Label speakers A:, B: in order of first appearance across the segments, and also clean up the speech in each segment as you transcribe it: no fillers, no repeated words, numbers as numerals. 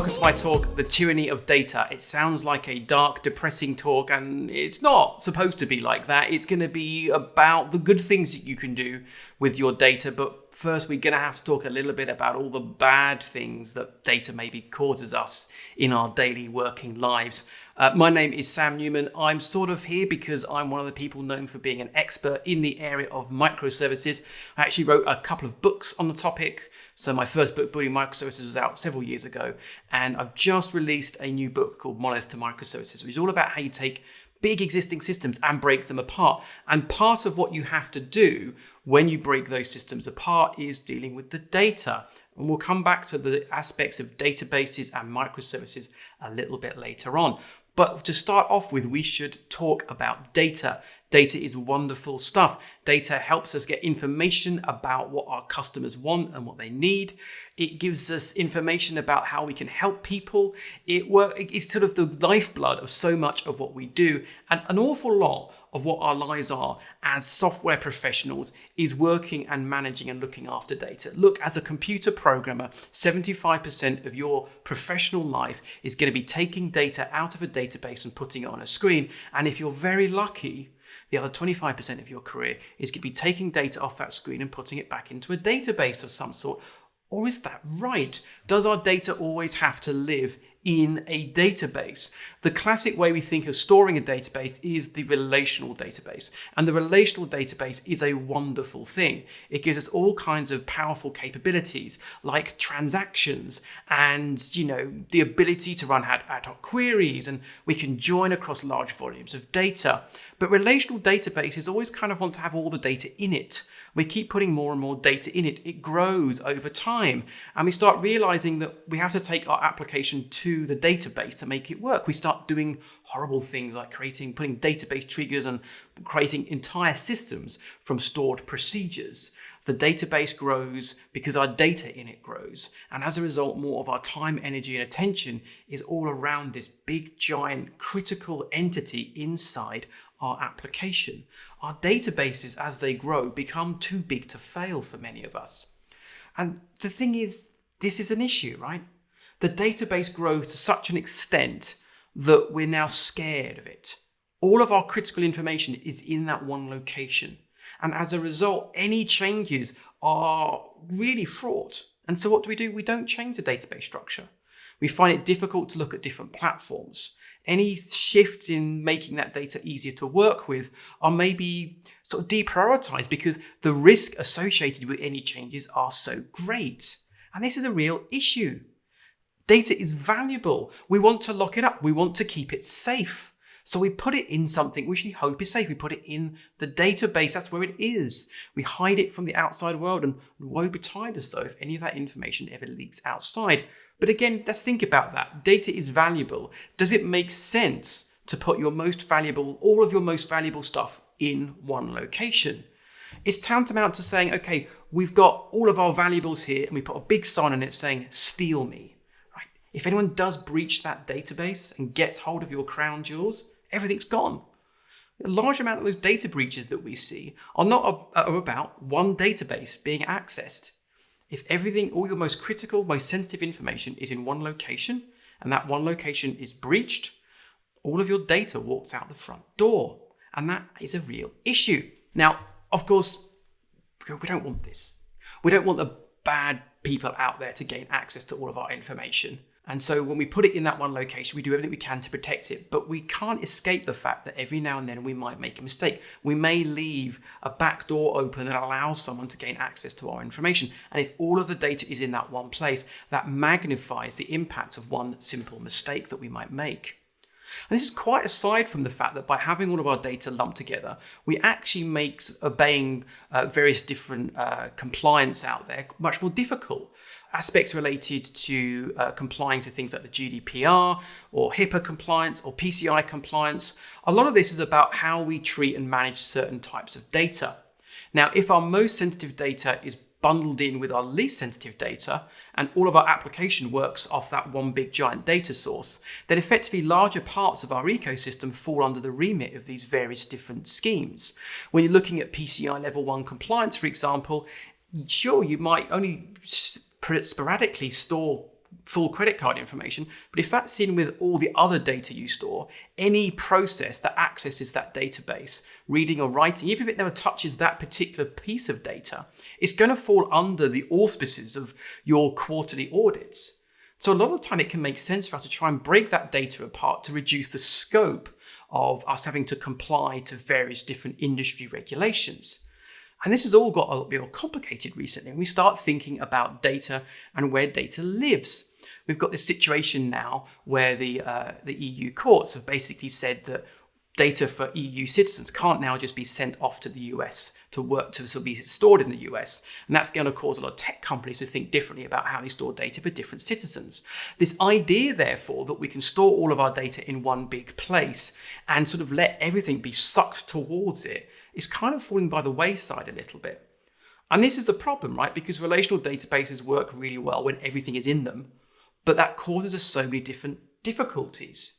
A: welcome to my talk, The Tyranny of Data. It sounds like a dark, depressing talk, and it's not supposed to be like that. It's going to be about the good things that you can do with your data, but first we're going to have to talk a little bit about all the bad things that data maybe causes us in our daily working lives. My name is Sam Newman. I'm sort of here because I'm one of the people known for being an expert in the area of microservices. I actually wrote a couple of books on the topic. So my first book, Building Microservices, was out several years ago. And I've just released a new book called Monolith to Microservices, which is all about how you take big existing systems and break them apart. And part of what you have to do when you break those systems apart is dealing with the data. And we'll come back to the aspects of databases and microservices a little bit later on. But to start off with, we should talk about data. Data is wonderful stuff. Data helps us get information about what our customers want and what they need. It gives us information about how we can help people. It's sort of the lifeblood of so much of what we do. And an awful lot of what our lives are as software professionals is working and managing and looking after data. Look, as a computer programmer, 75% of your professional life is going to be taking data out of a database and putting it on a screen. And if you're very lucky, the other 25% of your career is going to be taking data off that screen and putting it back into a database of some sort. Or is that right? Does our data always have to live in a database? The classic way we think of storing a database is the relational database. And the relational database is a wonderful thing. It gives us all kinds of powerful capabilities like transactions and, the ability to run ad hoc queries, and we can join across large volumes of data. But relational databases always kind of want to have all the data in it. We keep putting more and more data in it. It grows over time. And we start realizing that we have to take our application to the database to make it work. We start doing horrible things like putting database triggers and creating entire systems from stored procedures. The database grows because our data in it grows. And as a result, more of our time, energy, and attention is all around this big, giant, critical entity inside our application. Our databases, as they grow, become too big to fail for many of us. And the thing is, this is an issue, right? The database grows to such an extent that we're now scared of it. All of our critical information is in that one location. And as a result, any changes are really fraught. And so what do? We don't change the database structure. We find it difficult to look at different platforms. Any shifts in making that data easier to work with are maybe sort of deprioritized because the risk associated with any changes are so great. And this is a real issue. Data is valuable. We want to lock it up. We want to keep it safe. So we put it in something which we hope is safe. We put it in the database. That's where it is. We hide it from the outside world and woe betide us though if any of that information ever leaks outside. But again, let's think about that. Data is valuable. Does it make sense to put all of your most valuable stuff in one location? It's tantamount to saying, okay, we've got all of our valuables here and we put a big sign on it saying, steal me. Right? If anyone does breach that database and gets hold of your crown jewels, everything's gone. A large amount of those data breaches that we see are about one database being accessed. If all your most critical, most sensitive information is in one location, and that one location is breached, all of your data walks out the front door. And that is a real issue. Now, of course, we don't want this. We don't want the bad people out there to gain access to all of our information. And so when we put it in that one location, we do everything we can to protect it. But we can't escape the fact that every now and then we might make a mistake. We may leave a back door open that allows someone to gain access to our information. And if all of the data is in that one place, that magnifies the impact of one simple mistake that we might make. And this is quite aside from the fact that by having all of our data lumped together, we actually make obeying various different compliance out there much more difficult. Aspects related to complying to things like the GDPR or HIPAA compliance or PCI compliance. A lot of this is about how we treat and manage certain types of data. Now, if our most sensitive data is bundled in with our least sensitive data, and all of our application works off that one big giant data source, then effectively larger parts of our ecosystem fall under the remit of these various different schemes. When you're looking at PCI level 1 compliance, for example, sure, you might only sporadically store full credit card information, but if that's in with all the other data you store, any process that accesses that database, reading or writing, even if it never touches that particular piece of data, it's going to fall under the auspices of your quarterly audits. So a lot of the time it can make sense for us to try and break that data apart to reduce the scope of us having to comply to various different industry regulations. And this has all got a little bit more complicated recently when we start thinking about data and where data lives. We've got this situation now where the EU courts have basically said that data for EU citizens can't now just be sent off to the US to work to be stored in the US. And that's going to cause a lot of tech companies to think differently about how they store data for different citizens. This idea, therefore, that we can store all of our data in one big place and sort of let everything be sucked towards it is kind of falling by the wayside a little bit. And this is a problem, right? Because relational databases work really well when everything is in them, but that causes us so many different difficulties.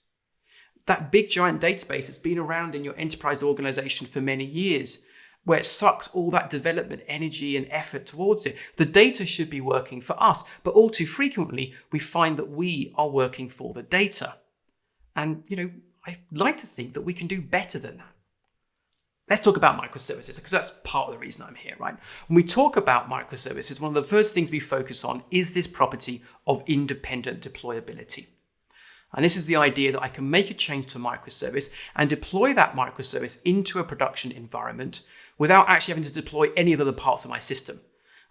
A: That big giant database that's been around in your enterprise organization for many years, where it sucks all that development energy and effort towards it. The data should be working for us, but all too frequently, we find that we are working for the data. And, I like to think that we can do better than that. Let's talk about microservices, because that's part of the reason I'm here, right? When we talk about microservices, one of the first things we focus on is this property of independent deployability. And this is the idea that I can make a change to a microservice and deploy that microservice into a production environment without actually having to deploy any of the other parts of my system.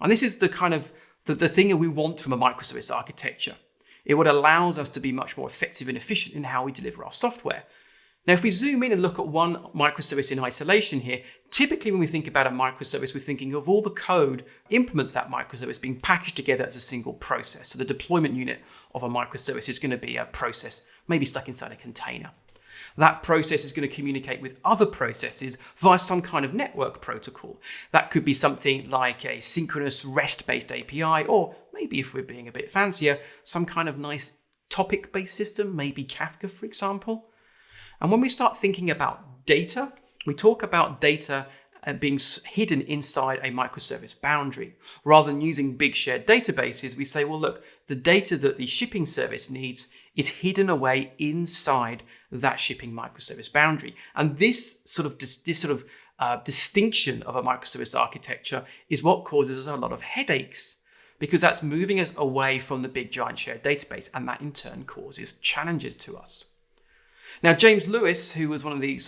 A: And this is the kind of the thing that we want from a microservice architecture. It would allows us to be much more effective and efficient in how we deliver our software. Now, if we zoom in and look at one microservice in isolation here, typically when we think about a microservice, we're thinking of all the code implements that microservice being packaged together as a single process. So the deployment unit of a microservice is going to be a process, maybe stuck inside a container. That process is going to communicate with other processes via some kind of network protocol. That could be something like a synchronous REST-based API, or maybe if we're being a bit fancier, some kind of nice topic-based system, maybe Kafka, for example. And when we start thinking about data, we talk about data being hidden inside a microservice boundary. Rather than using big shared databases, we say, well, look, the data that the shipping service needs is hidden away inside that shipping microservice boundary. And this sort of distinction of a microservice architecture is what causes us a lot of headaches, because that's moving us away from the big giant shared database, and that in turn causes challenges to us. Now, James Lewis, who was one of the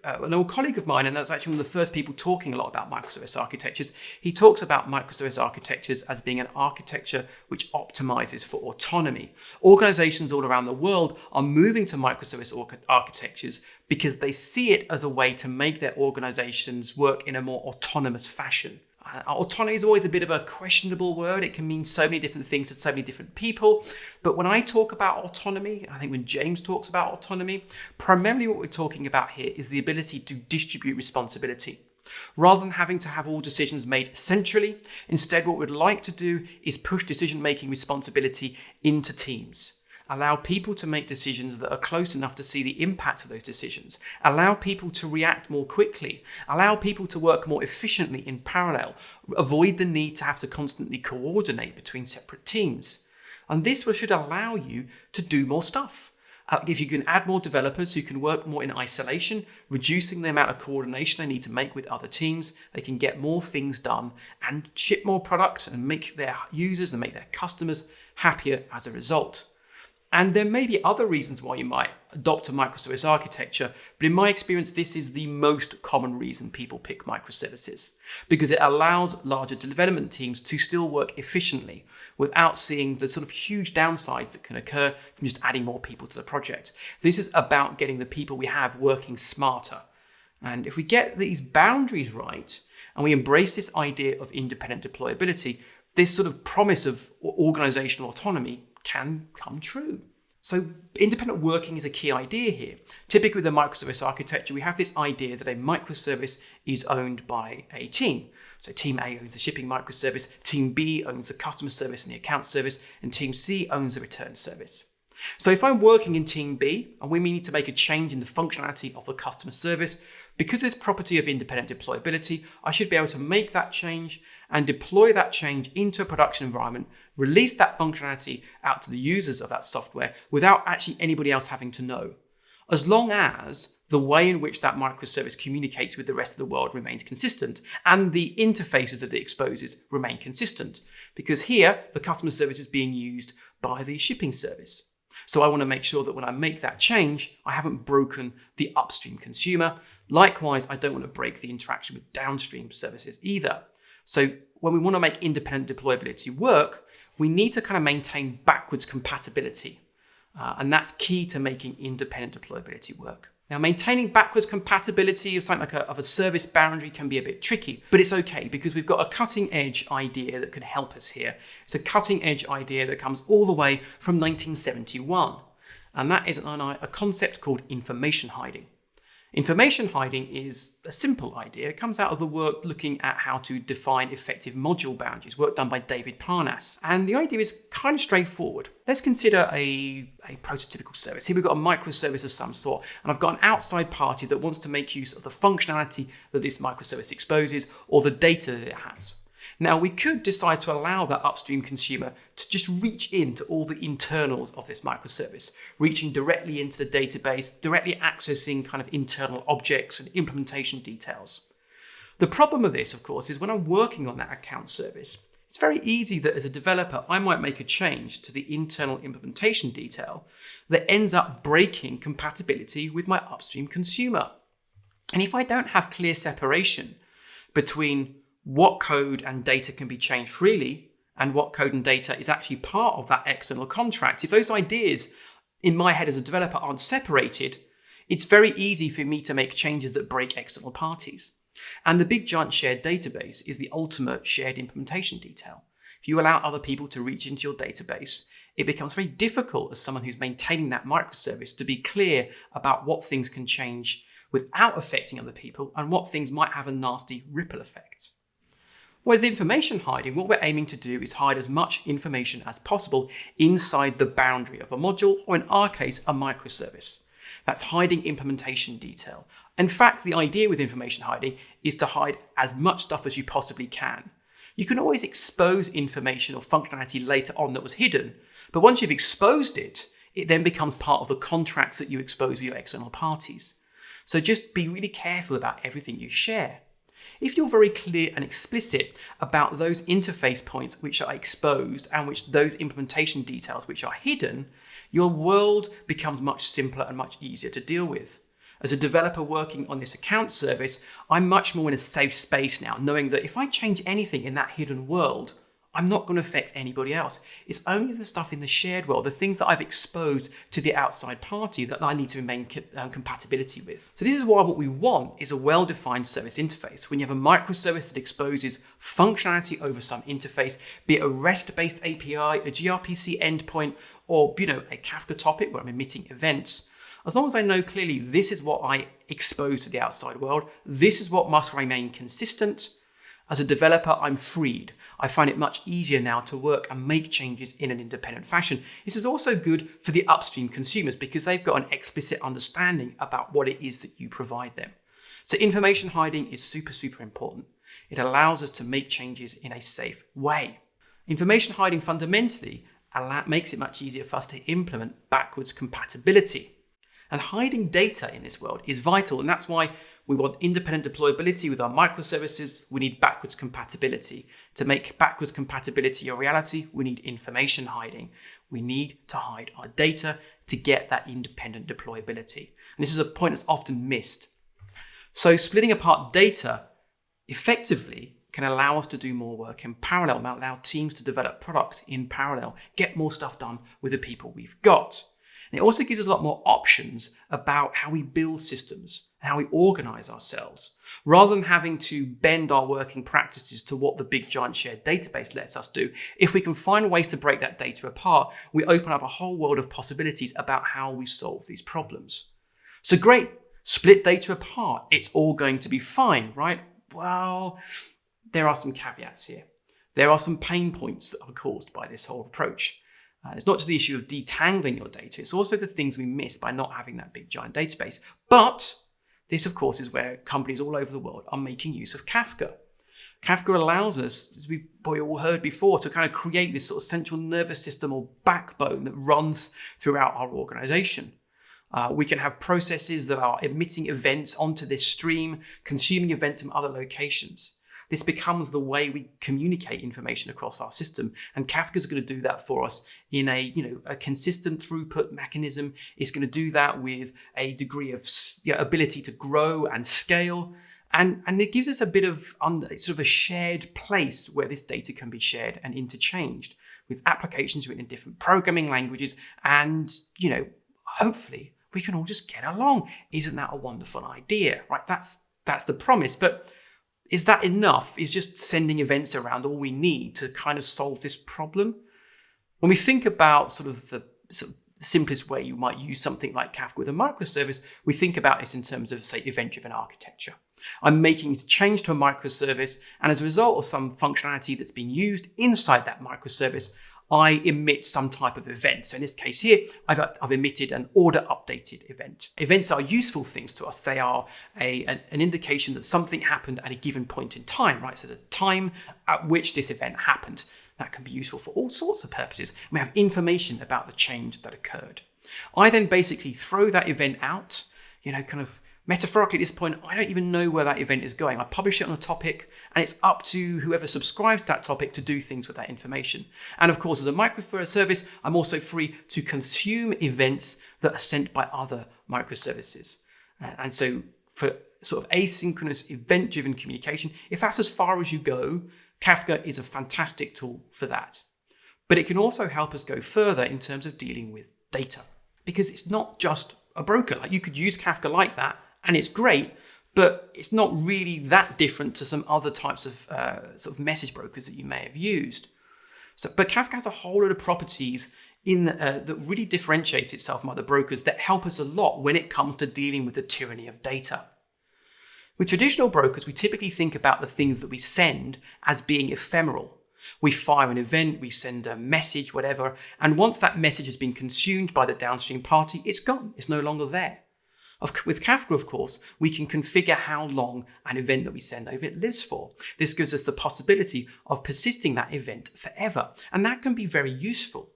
A: an old colleague of mine, and that's actually one of the first people talking a lot about microservice architectures, he talks about microservice architectures as being an architecture which optimizes for autonomy. Organizations all around the world are moving to microservice architectures because they see it as a way to make their organizations work in a more autonomous fashion. Autonomy is always a bit of a questionable word. It can mean so many different things to so many different people. But when I talk about autonomy, I think when James talks about autonomy, primarily what we're talking about here is the ability to distribute responsibility. Rather than having to have all decisions made centrally, instead what we'd like to do is push decision-making responsibility into teams. Allow people to make decisions that are close enough to see the impact of those decisions. Allow people to react more quickly. Allow people to work more efficiently in parallel. Avoid the need to have to constantly coordinate between separate teams. And this should allow you to do more stuff. If you can add more developers who can work more in isolation, reducing the amount of coordination they need to make with other teams, they can get more things done and ship more product and make their users and make their customers happier as a result. And there may be other reasons why you might adopt a microservice architecture, but in my experience, this is the most common reason people pick microservices, because it allows larger development teams to still work efficiently without seeing the sort of huge downsides that can occur from just adding more people to the project. This is about getting the people we have working smarter. And if we get these boundaries right, and we embrace this idea of independent deployability, this sort of promise of organizational autonomy can come true. So independent working is a key idea here. Typically with a microservice architecture, we have this idea that a microservice is owned by a team. So team A owns the shipping microservice, team B owns the customer service and the account service, and team C owns the return service. So if I'm working in team B and we need to make a change in the functionality of the customer service, because there's property of independent deployability, I should be able to make that change and deploy that change into a production environment, release that functionality out to the users of that software without actually anybody else having to know, as long as the way in which that microservice communicates with the rest of the world remains consistent and the interfaces that it exposes remain consistent. Because here, the customer service is being used by the shipping service. So I want to make sure that when I make that change, I haven't broken the upstream consumer. Likewise, I don't want to break the interaction with downstream services either. So when we want to make independent deployability work, we need to kind of maintain backwards compatibility. And that's key to making independent deployability work. Now, maintaining backwards compatibility of something like of a service boundary can be a bit tricky, but it's okay because we've got a cutting edge idea that can help us here. It's a cutting edge idea that comes all the way from 1971, and that is a concept called information hiding. Information hiding is a simple idea. It comes out of the work looking at how to define effective module boundaries, work done by David Parnas. And the idea is kind of straightforward. Let's consider a prototypical service. Here we've got a microservice of some sort, and I've got an outside party that wants to make use of the functionality that this microservice exposes or the data that it has. Now, we could decide to allow that upstream consumer to just reach into all the internals of this microservice, reaching directly into the database, directly accessing kind of internal objects and implementation details. The problem with this, of course, is when I'm working on that account service, it's very easy that as a developer, I might make a change to the internal implementation detail that ends up breaking compatibility with my upstream consumer. And if I don't have clear separation between what code and data can be changed freely and what code and data is actually part of that external contract, if those ideas in my head as a developer aren't separated, it's very easy for me to make changes that break external parties. And the big giant shared database is the ultimate shared implementation detail. If you allow other people to reach into your database, it becomes very difficult as someone who's maintaining that microservice to be clear about what things can change without affecting other people and what things might have a nasty ripple effect. With information hiding, what we're aiming to do is hide as much information as possible inside the boundary of a module, or in our case, a microservice. That's hiding implementation detail. In fact, the idea with information hiding is to hide as much stuff as you possibly can. You can always expose information or functionality later on that was hidden, but once you've exposed it, it then becomes part of the contracts that you expose with your external parties. So just be really careful about everything you share. If you're very clear and explicit about those interface points which are exposed and which those implementation details which are hidden, your world becomes much simpler and much easier to deal with. As a developer working on this account service, I'm much more in a safe space now, knowing that if I change anything in that hidden world, I'm not going to affect anybody else. It's only the stuff in the shared world, the things that I've exposed to the outside party that I need to remain compatibility with. So this is why what we want is a well-defined service interface. When you have a microservice that exposes functionality over some interface, be it a REST-based API, a gRPC endpoint, or a Kafka topic where I'm emitting events, as long as I know clearly this is what I expose to the outside world, this is what must remain consistent, as a developer, I'm freed. I find it much easier now to work and make changes in an independent fashion. This is also good for the upstream consumers because they've got an explicit understanding about what it is that you provide them. So information hiding is super, super important. It allows us to make changes in a safe way. Information hiding fundamentally makes it much easier for us to implement backwards compatibility. And hiding data in this world is vital, and that's why we want independent deployability with our microservices. We need backwards compatibility. To make backwards compatibility a reality, we need information hiding. We need to hide our data to get that independent deployability. And this is a point that's often missed. So splitting apart data effectively can allow us to do more work in parallel, allow teams to develop products in parallel, get more stuff done with the people we've got. And it also gives us a lot more options about how we build systems and how we organize ourselves. Rather than having to bend our working practices to what the big giant shared database lets us do, if we can find ways to break that data apart, we open up a whole world of possibilities about how we solve these problems. So great, split data apart. It's all going to be fine, right? Well, there are some caveats here. There are some pain points that are caused by this whole approach. It's not just the issue of detangling your data, it's also the things we miss by not having that big giant database. But this, of course, is where companies all over the world are making use of Kafka. Kafka allows us, as we've probably all heard before, to kind of create this sort of central nervous system or backbone that runs throughout our organization. We can have processes that are emitting events onto this stream, consuming events from other locations. This becomes the way we communicate information across our system, and Kafka is going to do that for us in a consistent throughput mechanism. It's going to do that with a degree of ability to grow and scale, and it gives us a bit of sort of a shared place where this data can be shared and interchanged with applications written in different programming languages, and hopefully we can all just get along. Isn't that a wonderful idea? Right? That's the promise, but is that enough? Is just sending events around all we need to kind of solve this problem? When we think about sort of the simplest way you might use something like Kafka with a microservice, we think about this in terms of, say, event-driven architecture. I'm making a change to a microservice, and as a result of some functionality that's been used inside that microservice, I emit some type of event. So in this case here, I've emitted an order updated event. Events are useful things to us. They are an indication that something happened at a given point in time, right? So the time at which this event happened. That can be useful for all sorts of purposes. We have information about the change that occurred. I then basically throw that event out, kind of metaphorically at this point, I don't even know where that event is going. I publish it on a topic, and it's up to whoever subscribes to that topic to do things with that information. And of course, as a microservice, I'm also free to consume events that are sent by other microservices. And so for sort of asynchronous event-driven communication, if that's as far as you go, Kafka is a fantastic tool for that. But it can also help us go further in terms of dealing with data, because it's not just a broker. Like, you could use Kafka like that, and it's great, but it's not really that different to some other types of sort of message brokers that you may have used. But Kafka has a whole lot of properties that really differentiates itself from other brokers that help us a lot when it comes to dealing with the tyranny of data. With traditional brokers, we typically think about the things that we send as being ephemeral. We fire an event, we send a message, whatever, and once that message has been consumed by the downstream party, it's gone. It's no longer there. With Kafka, of course, we can configure how long an event that we send over it lives for. This gives us the possibility of persisting that event forever, and that can be very useful.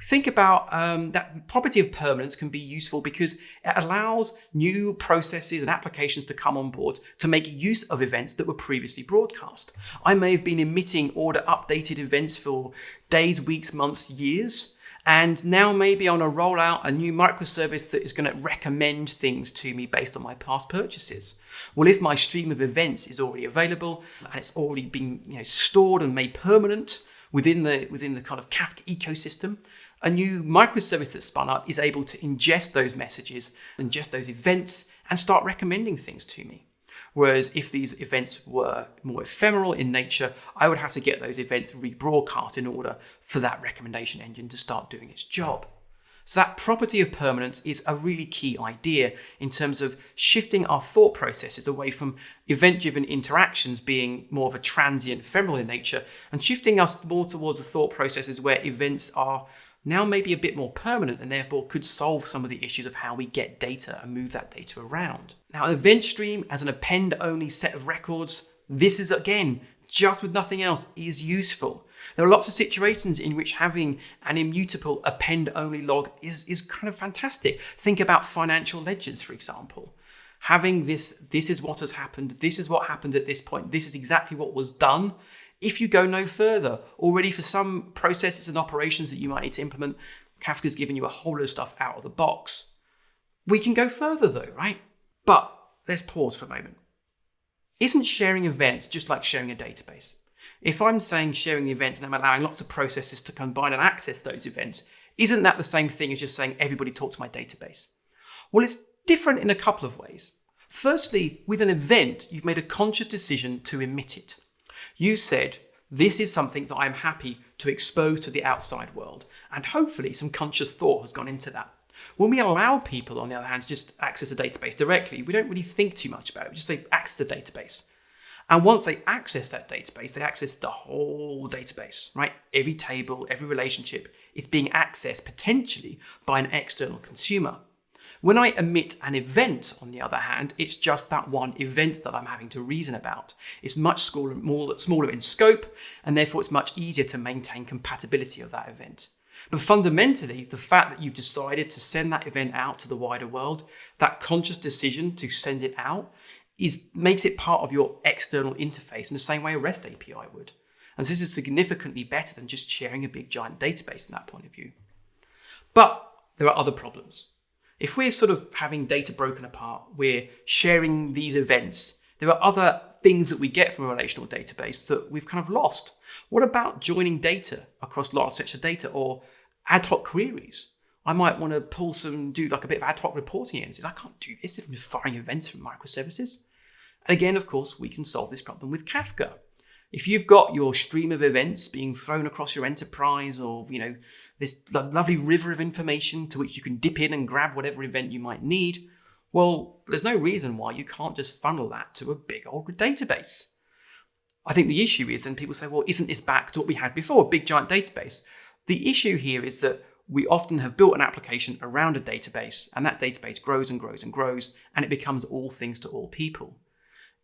A: Think about that property of permanence can be useful because it allows new processes and applications to come on board to make use of events that were previously broadcast. I may have been emitting order updated events for days, weeks, months, years, and now maybe I want to roll out a new microservice that is going to recommend things to me based on my past purchases. Well, if my stream of events is already available and it's already been stored and made permanent within the kind of Kafka ecosystem, a new microservice that's spun up is able to ingest those messages, ingest those events, and start recommending things to me. Whereas if these events were more ephemeral in nature, I would have to get those events rebroadcast in order for that recommendation engine to start doing its job. So that property of permanence is a really key idea in terms of shifting our thought processes away from event-driven interactions being more of a transient, ephemeral in nature, and shifting us more towards the thought processes where events are now maybe a bit more permanent and therefore could solve some of the issues of how we get data and move that data around. Now, an event stream as an append-only set of records, this is, again, just with nothing else, is useful. There are lots of situations in which having an immutable append-only log is kind of fantastic. Think about financial ledgers, for example. Having this is what has happened, this is what happened at this point, this is exactly what was done. If you go no further, already for some processes and operations that you might need to implement, Kafka's given you a whole lot of stuff out of the box. We can go further though, right? But let's pause for a moment. Isn't sharing events just like sharing a database? If I'm saying sharing events and I'm allowing lots of processes to combine and access those events, isn't that the same thing as just saying everybody talk to my database? Well, it's different in a couple of ways. Firstly, with an event, you've made a conscious decision to emit it. You said, this is something that I'm happy to expose to the outside world. And hopefully some conscious thought has gone into that. When we allow people, on the other hand, to just access a database directly, we don't really think too much about it. We just say, access the database. And once they access that database, they access the whole database, right? Every table, every relationship is being accessed potentially by an external consumer. When I emit an event, on the other hand, it's just that one event that I'm having to reason about. It's much smaller in scope, and therefore it's much easier to maintain compatibility of that event. But fundamentally, the fact that you've decided to send that event out to the wider world, that conscious decision to send it out, makes it part of your external interface in the same way a REST API would. And this is significantly better than just sharing a big giant database from that point of view. But there are other problems. If we're sort of having data broken apart, we're sharing these events, there are other things that we get from a relational database that we've kind of lost. What about joining data across large sets of data or ad hoc queries? I might want to do like a bit of ad hoc reporting against this. I can't do this if I'm firing events from microservices. And again, of course, we can solve this problem with Kafka. If you've got your stream of events being thrown across your enterprise, or this lovely river of information to which you can dip in and grab whatever event you might need, well, there's no reason why you can't just funnel that to a big old database. I think the issue is, and people say, well, isn't this back to what we had before, a big giant database? The issue here is that we often have built an application around a database, and that database grows and grows and grows, and it becomes all things to all people.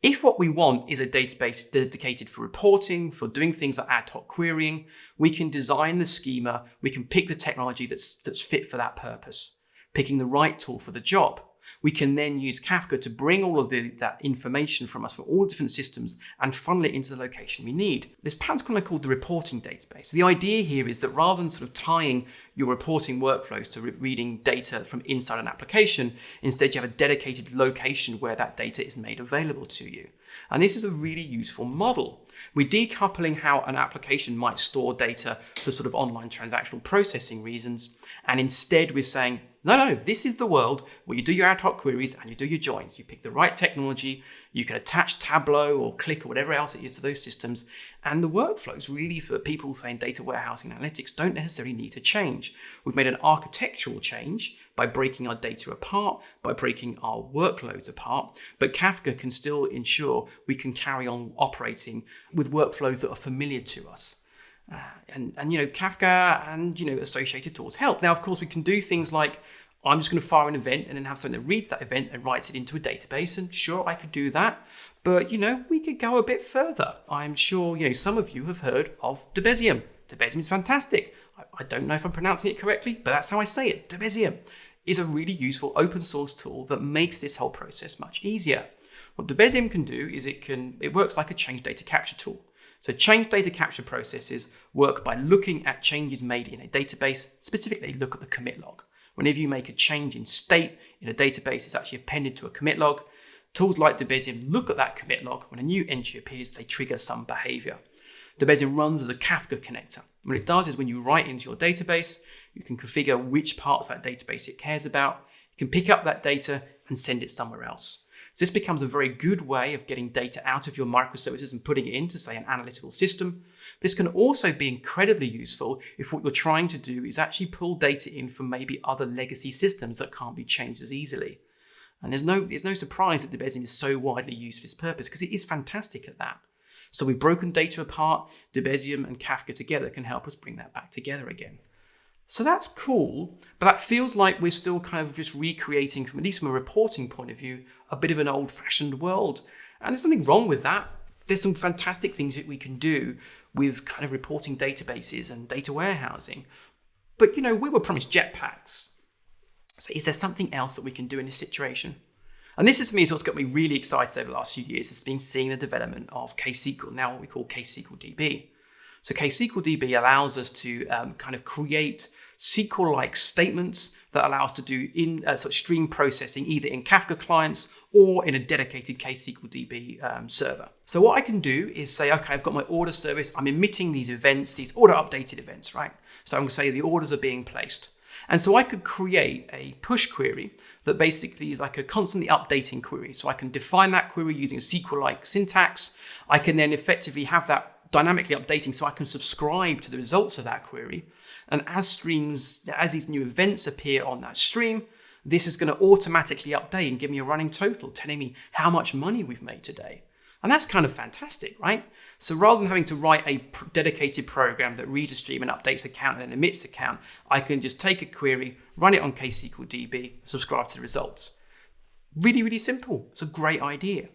A: If what we want is a database dedicated for reporting, for doing things like ad hoc querying, we can design the schema, we can pick the technology that's fit for that purpose, picking the right tool for the job. We can then use Kafka to bring all of that information from us from all different systems and funnel it into the location we need. This pattern's kind of called the reporting database. The idea here is that rather than sort of tying your reporting workflows to reading data from inside an application, instead you have a dedicated location where that data is made available to you. And this is a really useful model. We're decoupling how an application might store data for sort of online transactional processing reasons. And instead we're saying, no, this is the world where you do your ad hoc queries and you do your joins. You pick the right technology, you can attach Tableau or Click or whatever else it is to those systems. And the workflows really for people saying data warehousing and analytics don't necessarily need to change. We've made an architectural change by breaking our data apart, by breaking our workloads apart, but Kafka can still ensure we can carry on operating with workflows that are familiar to us. And Kafka and associated tools help. Now, of course, we can do things like I'm just going to fire an event and then have something that reads that event and writes it into a database. And sure, I could do that. But, we could go a bit further. I'm sure, some of you have heard of DEBEZIUM. DEBEZIUM is fantastic. I don't know if I'm pronouncing it correctly, but that's how I say it. DEBEZIUM is a really useful open source tool that makes this whole process much easier. What DEBEZIUM can do is it works like a change data capture tool. So change data capture processes work by looking at changes made in a database, specifically look at the commit log. Whenever you make a change in state in a database, it's actually appended to a commit log. Tools like DEBEZIUM look at that commit log. When a new entry appears, they trigger some behavior. DEBEZIUM runs as a Kafka connector. What it does is when you write into your database, you can configure which parts of that database it cares about. You can pick up that data and send it somewhere else. So this becomes a very good way of getting data out of your microservices and putting it into, say, an analytical system. This can also be incredibly useful if what you're trying to do is actually pull data in from maybe other legacy systems that can't be changed as easily. And there's no surprise that DEBEZIUM is so widely used for this purpose because it is fantastic at that. So we've broken data apart, DEBEZIUM and Kafka together can help us bring that back together again. So that's cool, but that feels like we're still kind of just recreating, at least from a reporting point of view, a bit of an old-fashioned world. And there's nothing wrong with that. There's some fantastic things that we can do with kind of reporting databases and data warehousing. But, we were promised jetpacks. So is there something else that we can do in this situation? And this is, to me, is what's got me really excited over the last few years. It's been seeing the development of KSQL, now what we call KSQL DB. So KSQL DB allows us to kind of create SQL-like statements that allow us to do sort of stream processing either in Kafka clients or in a dedicated KSQL DB server. So what I can do is say, okay, I've got my order service. I'm emitting these events, these order updated events, right? So I'm going to say the orders are being placed. And so I could create a push query that basically is like a constantly updating query. So I can define that query using a SQL-like syntax. I can then effectively have that dynamically updating so I can subscribe to the results of that query. And as these new events appear on that stream, this is going to automatically update and give me a running total, telling me how much money we've made today. And that's kind of fantastic, right? So rather than having to write a dedicated program that reads a stream and updates a count and then emits a count, I can just take a query, run it on KSQLDB, subscribe to the results. Really, really simple. It's a great idea.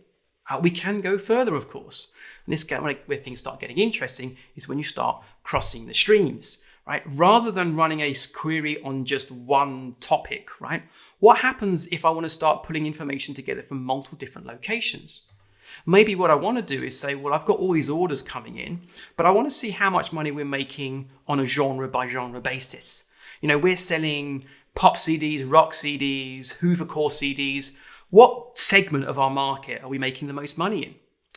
A: We can go further, of course. And this where things start getting interesting is when you start crossing the streams, right? Rather than running a query on just one topic, right? What happens if I want to start pulling information together from multiple different locations? Maybe what I want to do is say, well, I've got all these orders coming in, but I want to see how much money we're making on a genre by genre basis. We're selling pop CDs, rock CDs, Hoover Core CDs. What segment of our market are we making the most money in?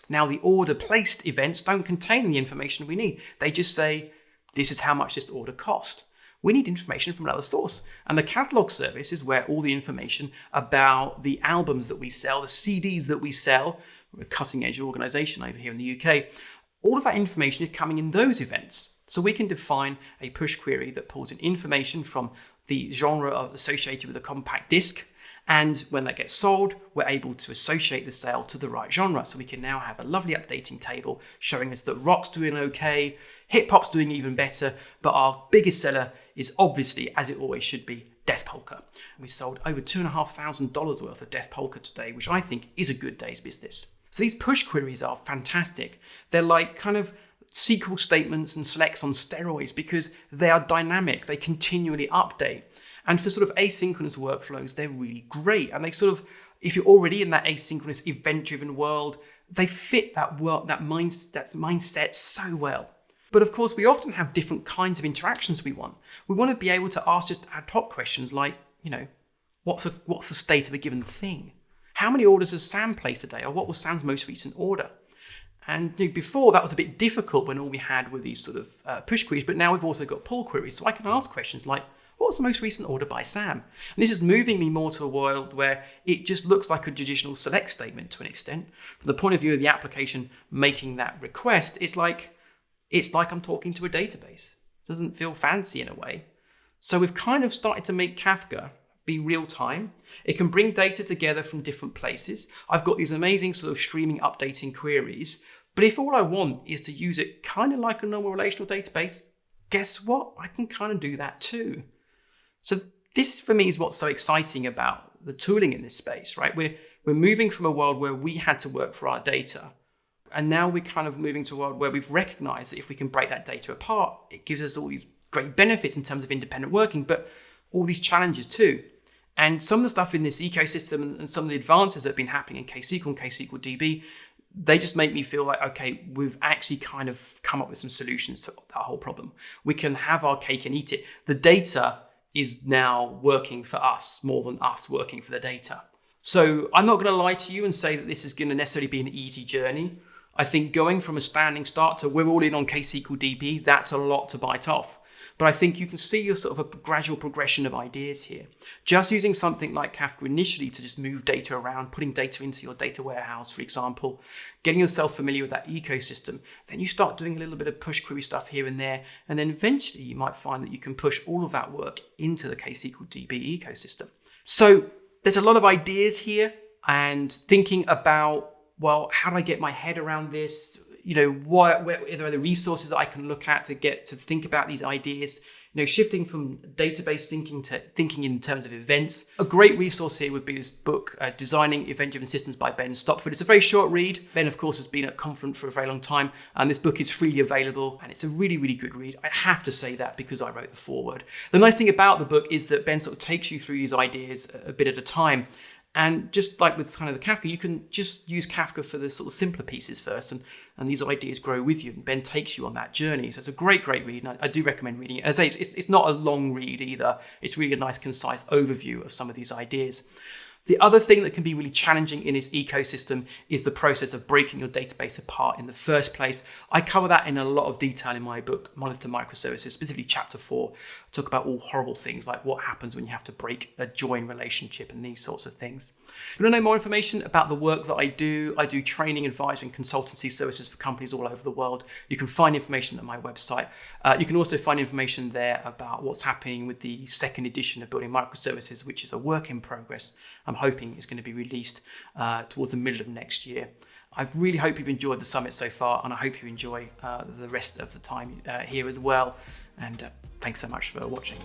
A: Now, the order placed events don't contain the information we need. They just say, this is how much this order cost. We need information from another source. And the catalog service is where all the information about the albums that we sell, the CDs that we sell, we're a cutting edge organization over here in the UK, all of that information is coming in those events. So we can define a push query that pulls in information from the genre associated with a compact disc. And when that gets sold, we're able to associate the sale to the right genre. So we can now have a lovely updating table showing us that rock's doing okay, hip hop's doing even better, but our biggest seller is obviously, as it always should be, Death Polka. And we sold over $2,500 worth of Death Polka today, which I think is a good day's business. So these push queries are fantastic. They're like kind of SQL statements and selects on steroids because they are dynamic. They continually update. And for sort of asynchronous workflows, they're really great. And they sort of, if you're already in that asynchronous event-driven world, they fit that mindset so well. But of course, we often have different kinds of interactions we want. We want to be able to ask just ad hoc questions like, what's the state of a given thing? How many orders has Sam placed today? Or what was Sam's most recent order? And before, that was a bit difficult when all we had were these sort of push queries, but now we've also got pull queries. So I can ask questions like, what was the most recent order by Sam? And this is moving me more to a world where it just looks like a traditional select statement to an extent. From the point of view of the application making that request, it's like I'm talking to a database. It doesn't feel fancy in a way. So we've kind of started to make Kafka be real time. It can bring data together from different places. I've got these amazing sort of streaming updating queries. But if all I want is to use it kind of like a normal relational database, guess what? I can kind of do that too. So this for me is what's so exciting about the tooling in this space, right? We're moving from a world where we had to work for our data. And now we're kind of moving to a world where we've recognized that if we can break that data apart, it gives us all these great benefits in terms of independent working, but all these challenges too. And some of the stuff in this ecosystem and some of the advances that have been happening in KSQL and KSQLDB, they just make me feel like, okay, we've actually kind of come up with some solutions to that whole problem. We can have our cake and eat it. The data is now working for us more than us working for the data. So I'm not going to lie to you and say that this is going to necessarily be an easy journey. I think going from a standing start to we're all in on KSQLDB, that's a lot to bite off. But I think you can see a sort of a gradual progression of ideas here. Just using something like Kafka initially to just move data around, putting data into your data warehouse, for example, getting yourself familiar with that ecosystem. Then you start doing a little bit of push query stuff here and there. And then eventually you might find that you can push all of that work into the KSQLDB ecosystem. So there's a lot of ideas here and thinking about, well, how do I get my head around this? Where are there resources that I can look at to get to think about these ideas? Shifting from database thinking to thinking in terms of events. A great resource here would be this book, Designing Event-Driven Systems by Ben Stopford. It's a very short read. Ben, of course, has been at Confluent for a very long time, and this book is freely available, and it's a really, really good read. I have to say that because I wrote the foreword. The nice thing about the book is that Ben sort of takes you through these ideas a bit at a time. And just like with kind of the Kafka, you can just use Kafka for the sort of simpler pieces first, and these ideas grow with you. And Ben takes you on that journey. So it's a great, great read. And I do recommend reading it. As I say, it's not a long read either. It's really a nice, concise overview of some of these ideas. The other thing that can be really challenging in this ecosystem is the process of breaking your database apart in the first place. I cover that in a lot of detail in my book, Monolith Microservices, specifically chapter 4. I talk about all horrible things like what happens when you have to break a join relationship and these sorts of things. If you want to know more information about the work that I do training, advisory, and consultancy services for companies all over the world. You can find information at my website. You can also find information there about what's happening with the second edition of Building Microservices, which is a work in progress. I'm hoping it's going to be released towards the middle of next year. I really hope you've enjoyed the summit so far, and I hope you enjoy the rest of the time here as well. And thanks so much for watching.